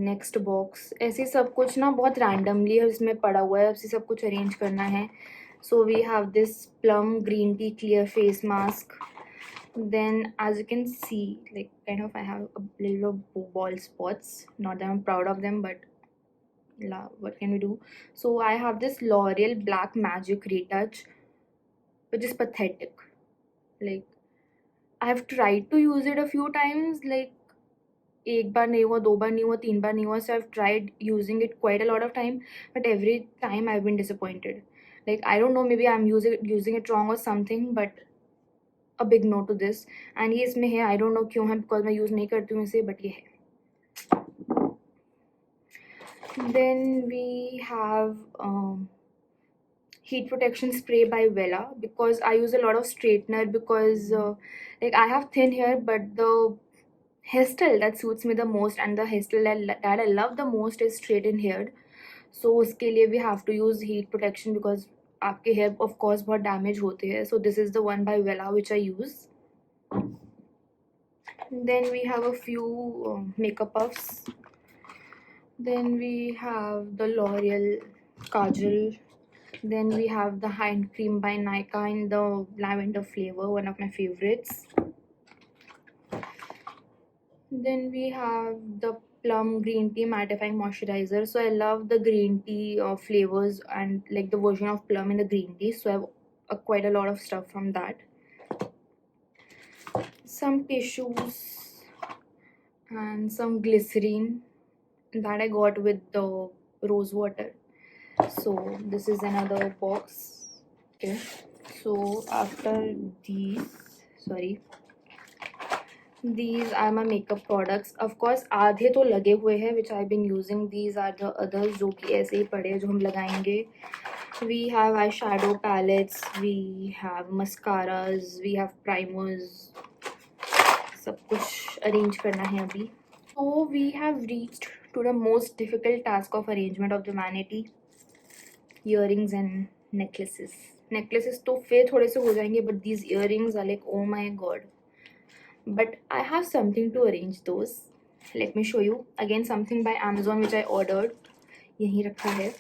Next box, ऐसे सब कुछ ना बहुत रैंडमली है इसमें पड़ा हुआ है, ऐसे सब कुछ अरेंज करना है. So we have this plum green tea clear face mask. Then as you can see, like kind of I have a little bald spots, not that I'm proud of them, but what can we do. So I have this L'Oreal Black Magic Retouch, which is pathetic. Like I have tried to use it a few times, like एक बार नहीं हुआ, दो बार नहीं हुआ, तीन बार नहीं हुआ. So I've tried using it quite a lot of time, but every time I've been disappointed. Like I don't know, maybe I'm using it wrong or something, but a big no to this. And ये इसमें है, I don't know क्यों है, because मैं use नहीं करती हूँ इसे, but ये है. Then we have heat protection spray by Vela, because I use a lot of straightener, because like I have thin hair, but the hairstyle that suits me the most and the hairstyle that I love the most is straightened haired. So उसके लिए we have to use heat protection, because आपके hair of course बहुत damage होते हैं. So this is the one by Vela which I use. Then we have a few makeup puffs. Then we have the L'Oreal Kajal. Then we have the hand cream by Nykaa in the lavender flavor, one of my favorites. Then we have the plum green tea mattifying moisturizer. So I love the green tea flavors and like the version of plum in the green tea. So I have quite a lot of stuff from that. Some tissues and some glycerine that I got with the rose water. So this is another box. Okay, so after these are my makeup products. Of course आधे तो लगे हुए हैं which I've been using. These are the others जो कि ऐसे ही पड़े जो हम लगाएंगे. We have eyeshadow palettes, we have mascaras, we have primers. सब कुछ arrange करना है अभी. So we have reached to the most difficult task of arrangement of the vanity. Earrings and necklaces. Necklaces तो फिर थोड़े से हो जाएंगे, but these earrings are like, oh my god. But I have something to arrange those. Let me show you. Again, something by Amazon which I ordered. यहीं रखा है.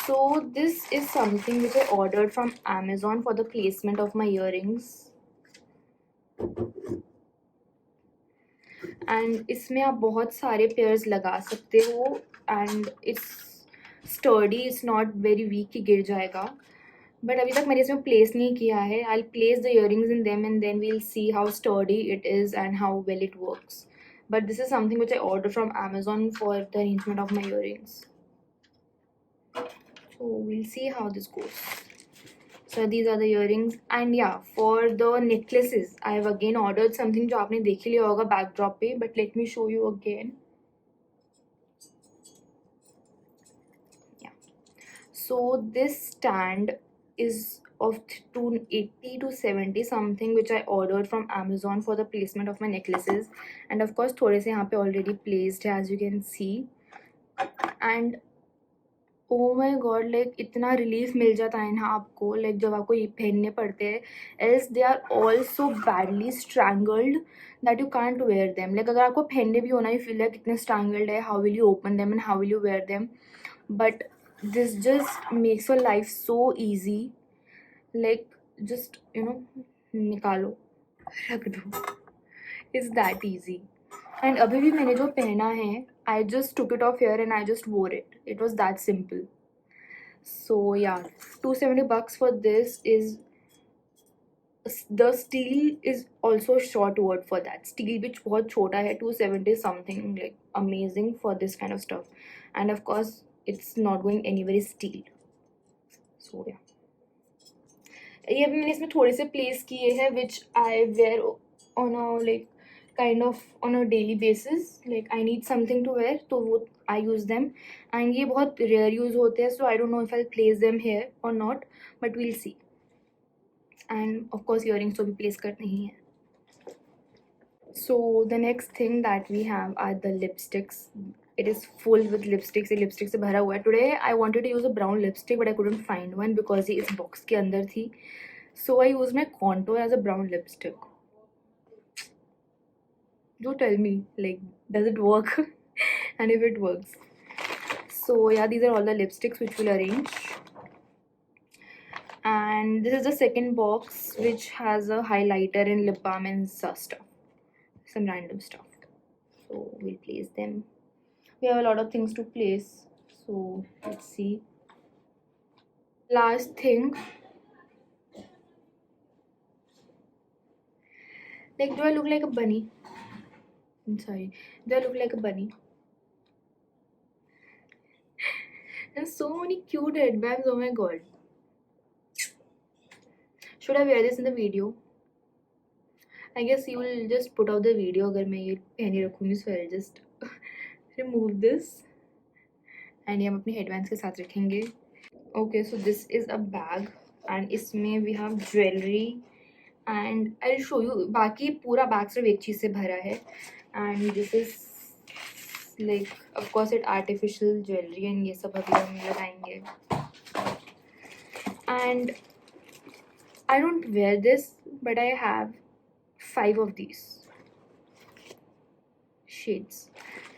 So this is something which I ordered from Amazon for the placement of my earrings. And इसमें आप बहुत सारे pairs लगा सकते हो. And it's sturdy, it's not very weak कि गिर जाएगा. But अभी तक मैंने इसमें place नहीं किया है. I'll place the earrings in them and then we'll see how sturdy it is and how well it works. But this is something which I ordered from Amazon for the arrangement of my earrings. So we'll see how this goes. So these are the earrings. And yeah, for the necklaces I have again ordered something जो आपने देख ही लिया होगा backdrop पे. But let me show you again. So this stand is of 280 to 70 something which I ordered from Amazon for the placement of my necklaces. And of course थोड़े से यहाँ पे already placed है as you can see. And oh my god, like इतना relief मिल जाता है ना आपको, like जब आपको ये पहनने पड़ते हैं. Else they are all so badly strangled that you can't wear them. Like अगर आपको पहनने भी होना, you feel like इतने strangled है, how will you open them and how will you wear them. But this just makes your life so easy. Like just निकालो रख दो. It's that easy. And अभी भी मैंने जो पहना है, I just took it off here and I just wore it. It was that simple. So yeah, $270 for this is. The steel is also a short word for that. Steel which बहुत छोटा है, 270 something, like amazing for this kind of stuff. And of course it's not going anywhere is steel. So yeah, ये अभी मैंने इसमें थोड़े से place किए हैं which I wear on a like kind of on a daily basis. Like I need something to wear, तो वो I use them. And ये बहुत rare use होते हैं, so I don't know if I'll place them here or not, but we'll see. And of course earrings तो भी place करने ही हैं. So the next thing that we have are the lipsticks. It is full with lipsticks. ये lipstick से भरा हुआ है. Today I wanted to use a brown lipstick but I couldn't find one because ये इस box के अंदर थी. So I used my contour as a brown lipstick. Do tell me, like, does it work? And if it works. So yeah, these are all the lipsticks which we'll arrange. And this is the second box which has a highlighter and lip balm and stuff. Some random stuff. So we'll place them. We have a lot of things to place. So let's see. Last thing. Like, do I look like a bunny? I'm sorry. Do I look like a bunny? There's so many cute headbands. Oh my god. Should I wear this in the video? I guess you will just put out the video अगर मैं ये पहनी रखूँगी, so I'll just remove this and ये हम अपने headbands के साथ रखेंगे. Okay, so this is a bag and इसमें we have jewelry and I'll show you. बाकी पूरा bag सिर्फ एक चीज़ से भरा है and this is like of course it artificial jewelry and ये सब अभी हम लगाएंगे. And I don't wear this but I have 5 of these shades.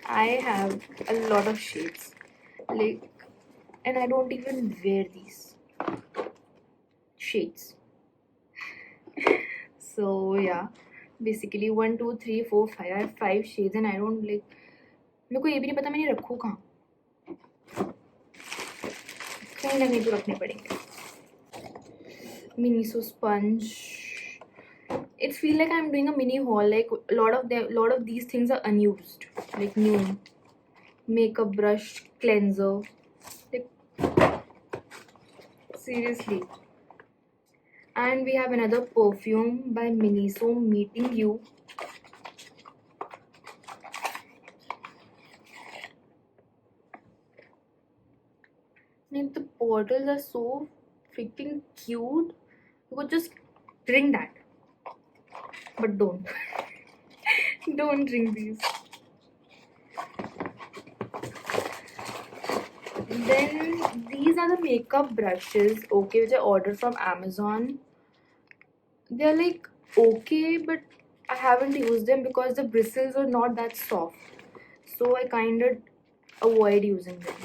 I have a lot of shades, like, and I don't even wear these shades. So yeah, basically 1 2 3 4 5. I have 5 shades and I don't like. मेरे को ये भी नहीं पता मैंने रखूँ कहाँ. कहीं ना कहीं तो रखने पड़ेंगे. Miniso sponge. It feels like I'm doing a mini haul. Like a lot of these things are unused. Like new makeup brush, cleanser. Like seriously. And we have another perfume by Miniso, Meeting You. Like the bottles are so freaking cute. You could just drink that. But don't. Don't drink these. Then these are the makeup brushes, okay, which I ordered from Amazon. They're like okay, but I haven't used them because the bristles are not that soft. So I kind of avoid using them.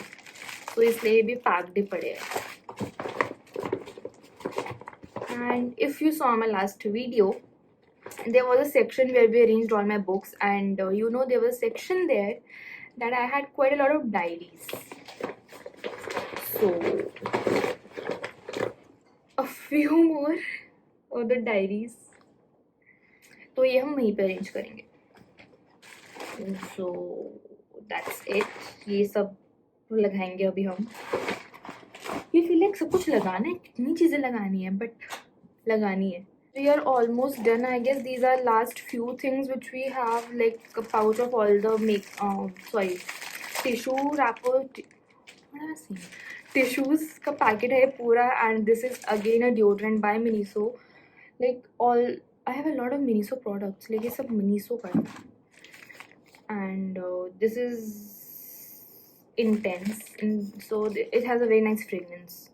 So इसलिए भी packed ही पड़े हैं. And if you saw my last video, there was a section where we arranged all my books, and you know there was a section there that I had quite a lot of diaries. So a few more of the diaries. तो ये हम वहीं पे arrange करेंगे. So that's it. ये सब लगाएंगे अभी हम. ये फील लाइक सब कुछ लगाना है, कितनी चीज़ें लगानी है, बट लगानी है. We are almost done. I guess these are last few things which we have, like a pouch of all the tissue wrapper. What am I saying? Tissues का packet है पूरा, and this is again a deodorant by Miniso. Like I have a lot of Miniso products. like ये सब Miniso का है. And this is intense, and so it has a very nice fragrance.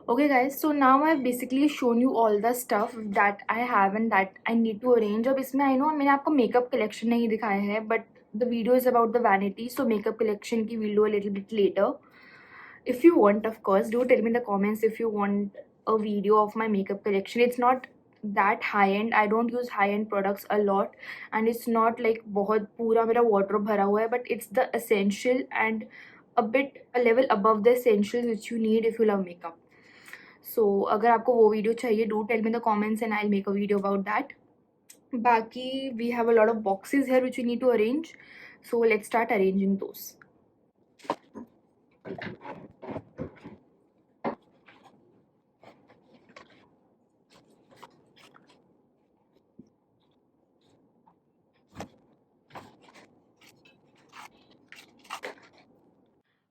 Okay guys, so now I've basically shown you all the stuff that I have and that I need to arrange. अब इसमें I know मैंने आपको makeup collection नहीं दिखाया है, but the video is about the vanity, so makeup collection की we'll do a little bit later. If you want, of course, do tell me in the comments if you want a video of my makeup collection. It's not that high end. I don't use high end products a lot, and it's not like बहुत पूरा मेरा wardrobe भरा हुआ है, but it's the essential and a level above the essentials which you need if you love makeup. So अगर आपको वो video चाहिए, do tell me in the comments and I'll make a video about that. बाकी we have a lot of boxes here which we need to arrange, so let's start arranging those.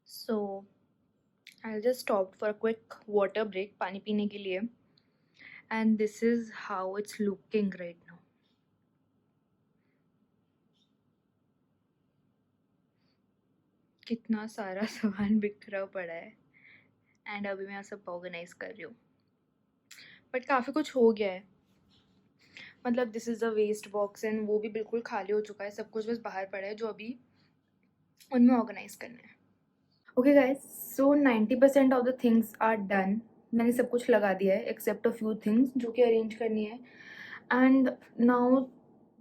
So I'll just stop for a quick water break, पानी पीने के लिए. And this is how it's looking right now. कितना सारा सामान बिखरा पड़ा है, एंड अभी मैं सब ऑर्गेनाइज कर रही हूँ, बट काफ़ी कुछ हो गया है. मतलब this is the waste box and वो भी बिल्कुल खाली हो चुका है, सब कुछ बस बाहर पड़ा है जो अभी उनमें ऑर्गेनाइज करना है। Okay guys, so 90% of the things are done. मैंने सब कुछ लगा दिया है एक्सेप्ट अ फ्यू थिंग्स जो कि अरेंज करनी है। And now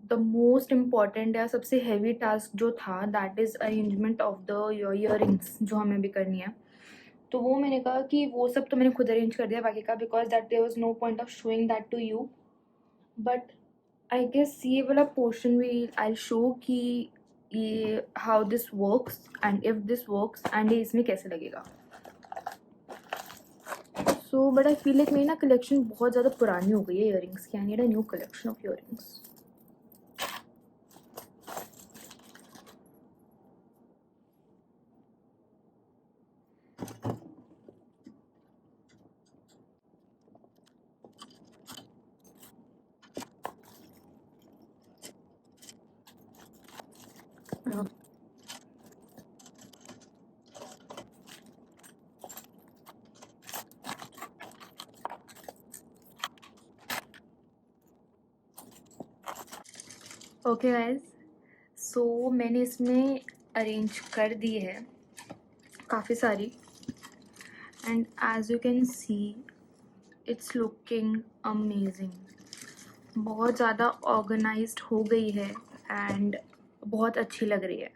the most important या सबसे हैवी टास्क जो था that is arrangement of the earrings जो हमें भी करनी है। तो वो मैंने कहा कि वो सब तो मैंने खुद अरेंज कर दिया बाकी का, because that there was no point of showing that to you. But I guess ये वाला पोर्शन भी आई शो कि ये how this works and if this works and ये इसमें कैसे लगेगा। So but I feel like मेरी ना कलेक्शन बहुत ज़्यादा पुरानी हो गई है ईयरिंग्स की। I need a new collection of earrings. Okay guys, so मैंने इसमें अरेंज कर दी है काफ़ी सारी and as you can see it's looking amazing. बहुत ज़्यादा ऑर्गेनाइज्ड हो गई है एंड बहुत अच्छी लग रही है।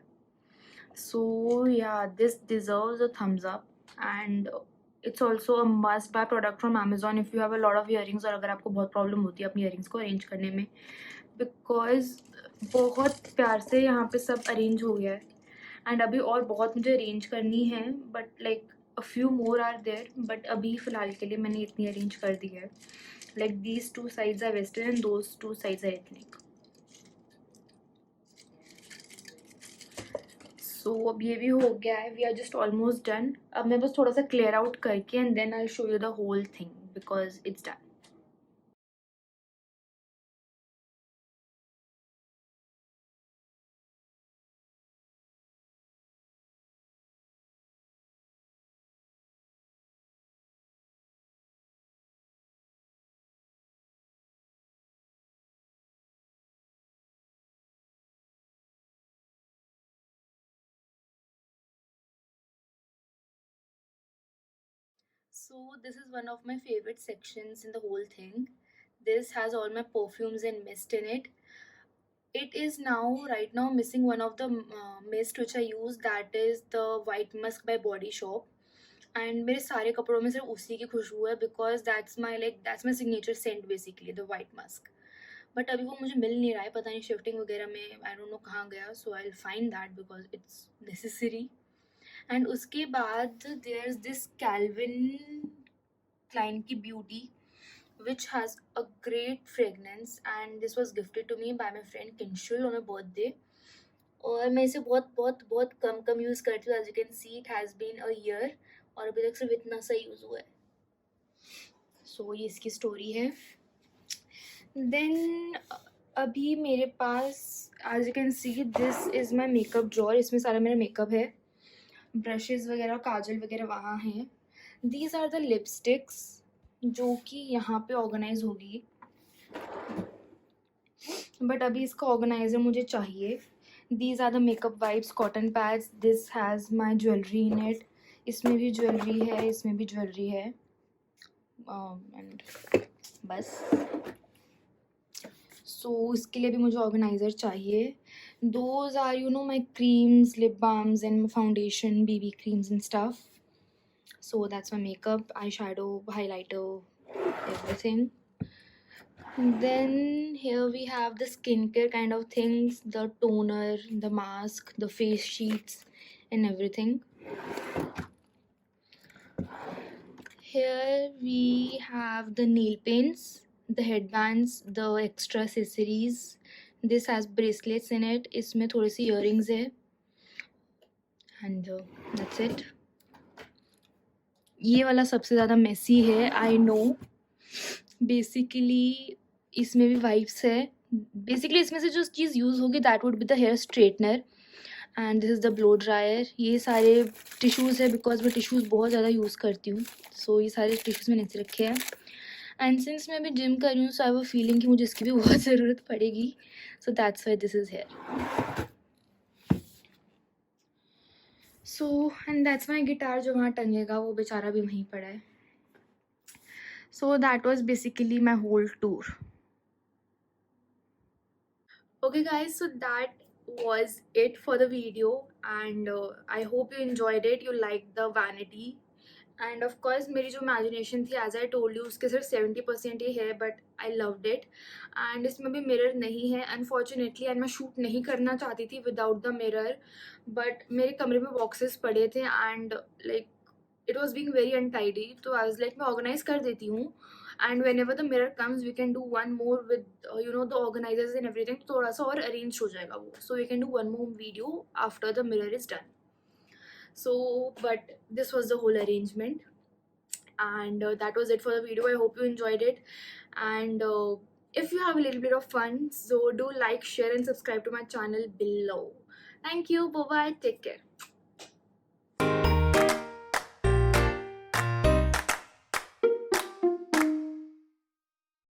सो या this deserves a thumbs up and it's also a must by product from Amazon if you have a lot of earrings और अगर आपको बहुत प्रॉब्लम होती है अपनी ईयरिंग्स को अरेंज करने में, बिकॉज बहुत प्यार से यहाँ पे सब अरेंज हो गया है एंड अभी और बहुत मुझे अरेंज करनी है, but like a few more are there, but अभी फ़िलहाल के लिए मैंने इतनी अरेंज कर दी है। Like these two sides are western and those two sides are ethnic. So अब ये भी हो गया है, we are just almost done. अब मैं बस थोड़ा सा क्लियर आउट करके and then I show you the whole thing because it's done. So this is one of my favorite sections in the whole thing. This has all my perfumes and mist in it. It is now right now missing one of the mist which I use, that is the White Musk by Body Shop. And मेरे सारे कपड़ों में सिर्फ उसी की खुशबू है because that's my signature scent basically the white musk. But अभी वो मुझे मिल नहीं रहा है, पता नहीं शिफ्टिंग वगैरह में आई डोंट नो कहाँ गया। So I will find that because it's necessary. And उसके बाद there is this Calvin Klein की beauty which has a great fragrance and this was gifted to me by my friend Kinshul on a birthday. और मैं इसे बहुत बहुत बहुत कम कम use करती हूँ। As you can see it has been a year और अभी तक सिर्फ इतना सा यूज़ हुआ है। सो ये इसकी स्टोरी है। देन अभी मेरे पास as you can see this is my makeup drawer, इसमें सारा मेरा मेकअप है, ब्रशेज़ वगैरह काजल वगैरह वहाँ हैं। दीज आर द लिपस्टिक्स जो कि यहाँ पे ऑर्गेनाइज होगी, बट अभी इसका ऑर्गेनाइज़र मुझे चाहिए। These are the makeup wipes cotton pads, this has my jewellery in it. इसमें भी ज्वेलरी है, इसमें भी ज्वेलरी है एंड बस। सो इसके लिए भी मुझे ऑर्गेनाइज़र चाहिए। Those are you know my creams, lip balms and foundation, BB creams and stuff. So that's my makeup, eyeshadow, highlighter, everything. Then here we have the skincare kind of things, the toner, the mask, the face sheets and everything. Here we have the nail paints, the headbands, the extra accessories. This has bracelets in it. इसमें थोड़ी सी earrings है and that's it. ये वाला सबसे ज़्यादा Messi है, I know. Basically इसमें भी वाइप्स है। बेसिकली इसमें से जो चीज़ यूज़ होगी that would be the hair straightener and this is the blow dryer. ये सारे टिश्यूज़ है बिकॉज मैं टिश्यूज़ बहुत ज़्यादा यूज़ करती हूँ। सो ये सारे टिश्यूज़ मैंने ऐसे रखे हैं एंड सिंस मैं अभी जिम कर रही हूँ सो आई हैव अ फीलिंग कि मुझे इसकी भी बहुत ज़रूरत पड़ेगी, so that's why this is here. So and that's my guitar जो वहाँ टंगेगा वो बेचारा भी वहीं पड़ा है. So that was basically my whole tour. Okay guys, so that was it for the video, and I hope you enjoyed it, you liked the vanity. End of course मेरी जो इमेजिनेशन थी एज आई टोल्ड यू उसके सिर्फ 70% ही है, but I loved it. And इसमें भी mirror नहीं है अनफॉर्चुनेटली, एंड मैं शूट नहीं करना चाहती थी विदाउट द मिरर, बट मेरे कमरे में बॉक्सेस पड़े थे and like it was being very untidy, तो आई वॉज लाइक मैं ऑर्गेनाइज कर देती हूँ, and whenever the mirror comes we can do one more with you know the organisers and everything, थोड़ा सा और अरेंज हो जाएगा वो, so we can do one more video after the mirror is done. So but this was the whole arrangement, and that was it for the video. I hope you enjoyed it, and if you have a little bit of fun, so do like, share and subscribe to my channel below. Thank you, bye bye, take care.